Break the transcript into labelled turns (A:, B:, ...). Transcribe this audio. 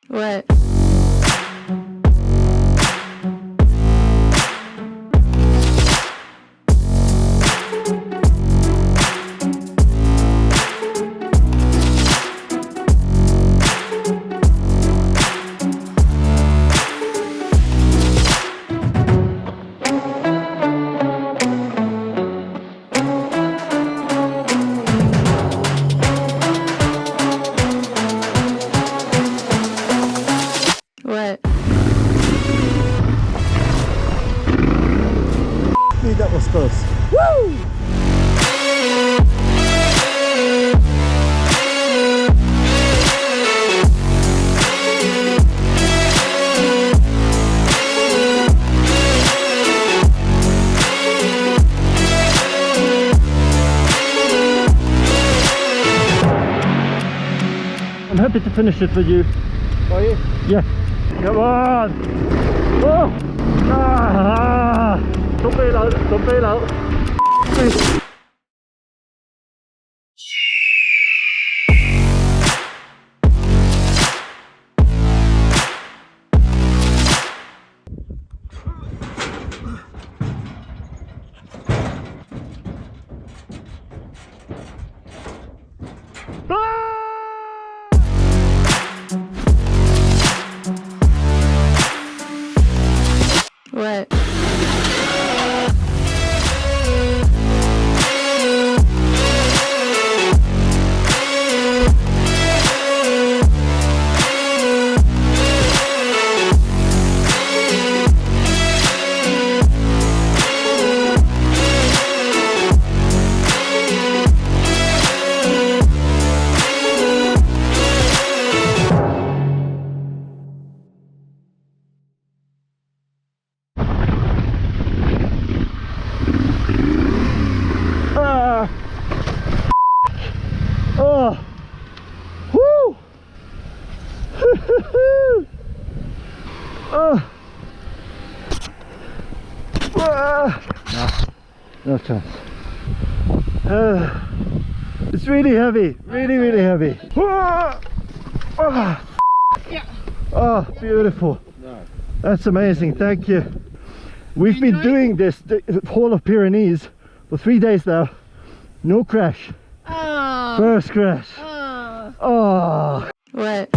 A: What? What?
B: That was close. Woo! I'm happy to finish it with you. Are you? Yeah. Come on! Oh! Ah! Don't bail out, don't bail out.
A: What?
B: Oh! Woo! Oh! No chance. It's really heavy, really heavy. Oh, beautiful. That's amazing, thank you. We've been doing this the whole of Pyrenees for 3 days now. No crash.
A: Oh.
B: First crash.
A: Oh.
B: Oh.
A: What?